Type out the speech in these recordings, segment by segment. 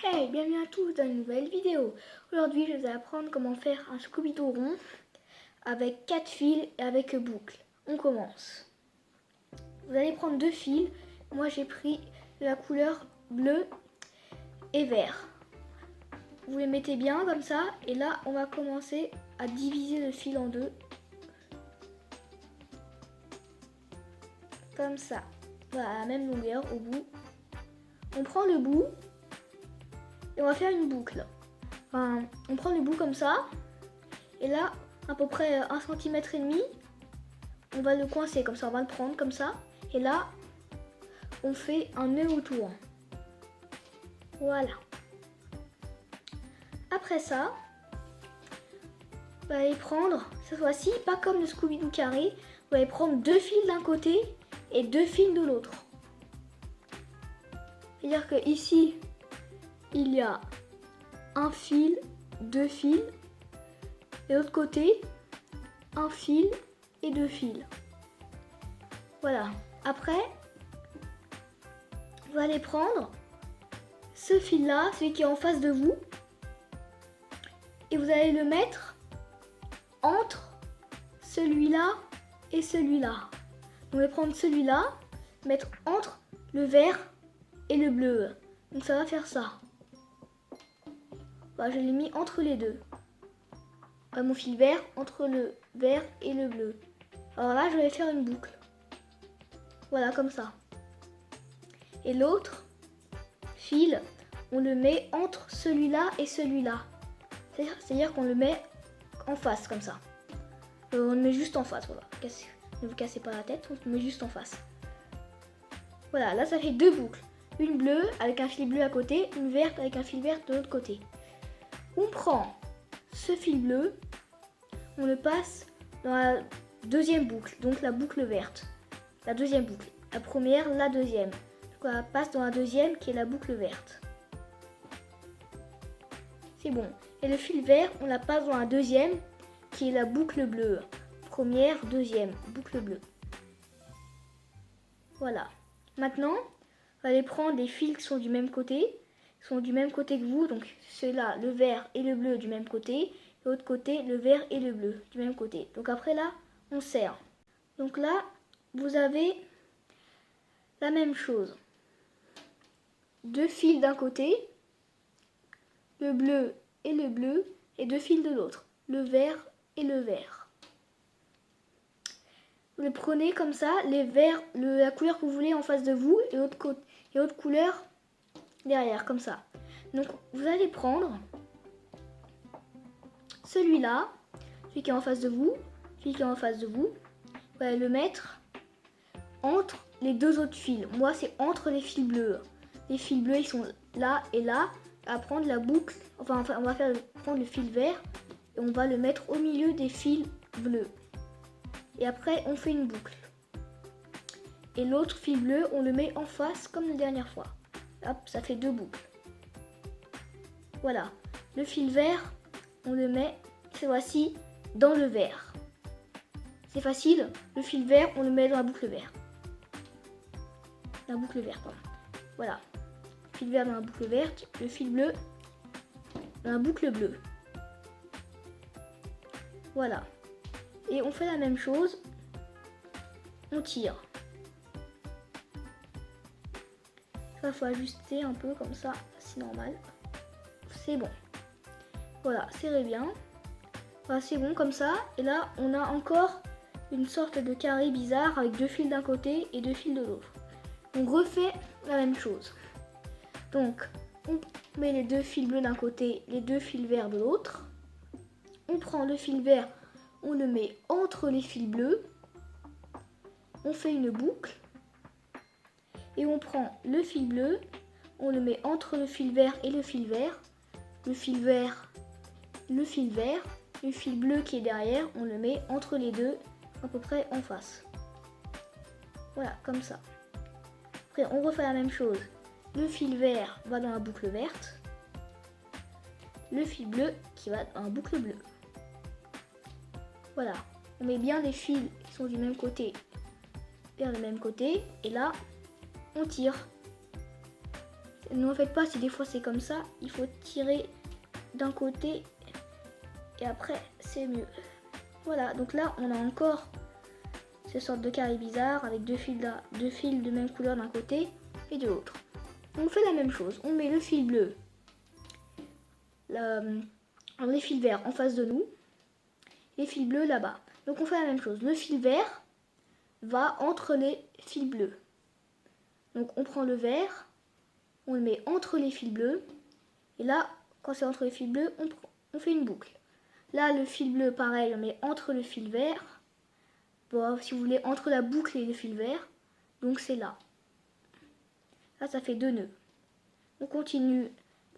Hey, bienvenue à tous dans une nouvelle vidéo. Aujourd'hui, je vais apprendre comment faire un Scooby-Doo rond avec 4 fils et avec boucle. On commence. Vous allez prendre 2 fils. Moi, j'ai pris la couleur bleu et vert. Vous les mettez bien comme ça. Et là, on va commencer à diviser le fil en deux. Comme ça. Voilà, à la même longueur au bout. On prend le bout. Et on va faire une boucle. Enfin, on prend le bout comme ça. Et là, à peu près 1,5 cm, on va le coincer comme ça. On va le prendre comme ça. Et là, on fait un nœud autour. Voilà. Après ça, vous allez prendre, cette fois-ci, pas comme le Scooby-Doo carré, vous allez prendre 2 fils d'un côté et 2 fils de l'autre. C'est-à-dire que ici, il y a un fil, 2 fils, et de l'autre côté, un fil et 2 fils. Voilà. Après, vous allez prendre ce fil-là, celui qui est en face de vous, et vous allez le mettre entre celui-là et celui-là. Vous allez prendre celui-là, mettre entre le vert et le bleu. Donc ça va faire ça. Voilà, je l'ai mis entre les deux. Voilà, mon fil vert entre le vert et le bleu. Alors là, je vais faire une boucle. Voilà, comme ça. Et l'autre fil, on le met entre celui-là et celui-là. C'est-à-dire qu'on le met en face, comme ça. On le met juste en face, voilà. Ne vous cassez pas la tête, on le met juste en face. Voilà, là ça fait 2 boucles. Une bleue avec un fil bleu à côté, une verte avec un fil vert de l'autre côté. On prend ce fil bleu, on le passe dans la deuxième boucle, donc la boucle verte. La deuxième boucle. La première, la deuxième. Donc on la passe dans la deuxième qui est la boucle verte. C'est bon. Et le fil vert, on la passe dans la deuxième qui est la boucle bleue. Première, deuxième, boucle bleue. Voilà. Maintenant, vous allez prendre les fils qui sont du même côté. Ils sont du même côté que vous. Donc ceux-là, le vert et le bleu du même côté. L'autre côté, le vert et le bleu du même côté. Donc après là, on serre. Donc là, vous avez la même chose. 2 fils d'un côté, le bleu, et 2 fils de l'autre, le vert et le vert. Vous les prenez comme ça, les verts, la couleur que vous voulez en face de vous et l'autre couleur derrière, comme ça. Donc vous allez prendre celui-là, celui qui est en face de vous, celui qui est en face de vous, vous allez le mettre entre les 2 autres fils. Moi, c'est entre les fils bleus. Les fils bleus, ils sont là et là. À prendre la boucle, enfin on va prendre le fil vert et on va le mettre au milieu des fils bleus. Et après, on fait une boucle. Et l'autre fil bleu, on le met en face comme la dernière fois. Hop, ça fait 2 boucles. Voilà. Le fil vert, on le met, cette fois-ci, dans le vert. C'est facile. Le fil vert, on le met dans la boucle verte. La boucle verte, pardon. Voilà. Le fil vert dans la boucle verte, le fil bleu dans la boucle bleue. Voilà. Et on fait la même chose. On tire. Il faut ajuster un peu comme ça, c'est normal. C'est bon. Voilà, serrez bien. Voilà, c'est bon comme ça. Et là, on a encore une sorte de carré bizarre avec 2 fils d'un côté et 2 fils de l'autre. On refait la même chose. Donc, on met les 2 fils bleus d'un côté, les 2 fils verts de l'autre. On prend le fil vert, on le met entre les fils bleus. On fait une boucle. Et on prend le fil bleu, on le met entre le fil vert et le fil vert. Le fil vert, le fil vert. Le fil bleu qui est derrière, on le met entre les deux, à peu près en face. Voilà, comme ça. Après, on refait la même chose. Le fil vert va dans la boucle verte. Le fil bleu qui va dans la boucle bleue. Voilà. On met bien les fils qui sont du même côté vers le même côté. Et là, on tire. ne faites pas si des fois c'est comme ça. Il faut tirer d'un côté et après c'est mieux. Voilà, donc là on a encore ces sortes de carrés bizarres avec deux fils de même couleur d'un côté et de l'autre. On fait la même chose, on met le fil bleu, les fils verts en face de nous, les fils bleus là-bas. Donc on fait la même chose, le fil vert va entre les fils bleus. Donc on prend le vert, on le met entre les fils bleus, et là, quand c'est entre les fils bleus, on fait une boucle. Là, le fil bleu, pareil, on met entre le fil vert. Bon, si vous voulez, entre la boucle et le fil vert, donc c'est là. Là, ça fait 2 nœuds. On continue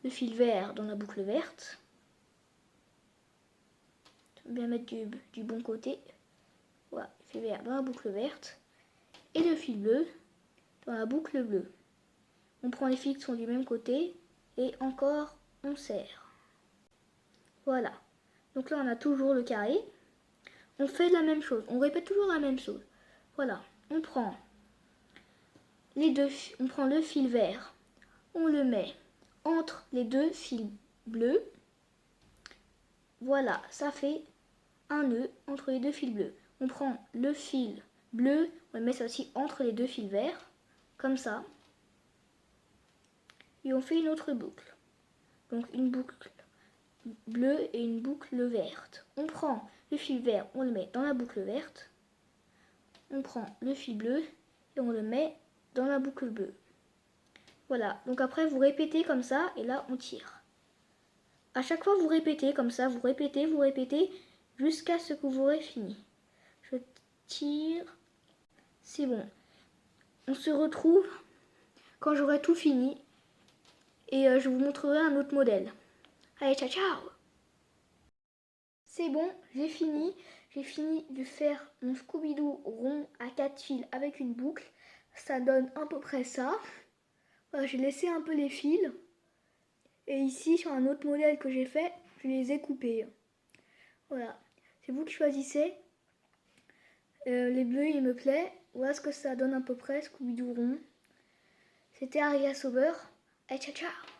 le fil vert dans la boucle verte. Bien mettre du bon côté. Voilà, le fil vert dans la boucle verte. Et le fil bleu dans la boucle bleue. On prend les fils qui sont du même côté et encore on serre. Voilà. Donc là on a toujours le carré. On fait la même chose. On répète toujours la même chose. Voilà. On prend le fil vert. On le met entre les deux fils bleus. Voilà. Ça fait un nœud entre les deux fils bleus. On prend le fil bleu. On le met ça aussi entre les deux fils verts. Comme ça. Et on fait une autre boucle. Donc une boucle bleue et une boucle verte. On prend le fil vert, on le met dans la boucle verte. On prend le fil bleu et on le met dans la boucle bleue. Voilà, donc après vous répétez comme ça et là on tire. À chaque fois vous répétez comme ça, vous répétez jusqu'à ce que vous aurez fini. Je tire. C'est bon. On se retrouve quand j'aurai tout fini. Et je vous montrerai un autre modèle. Allez, ciao ciao! C'est bon, j'ai fini. J'ai fini de faire mon Scooby-Doo rond à 4 fils avec une boucle. Ça donne à peu près ça. Voilà, j'ai laissé un peu les fils. Et ici, sur un autre modèle que j'ai fait, je les ai coupés. Voilà, c'est vous qui choisissez. Les bleus, il me plaît. Voilà ce que ça donne à peu près, Scooby-Doo rond. C'était Aria Sauber. Allez, ciao ciao!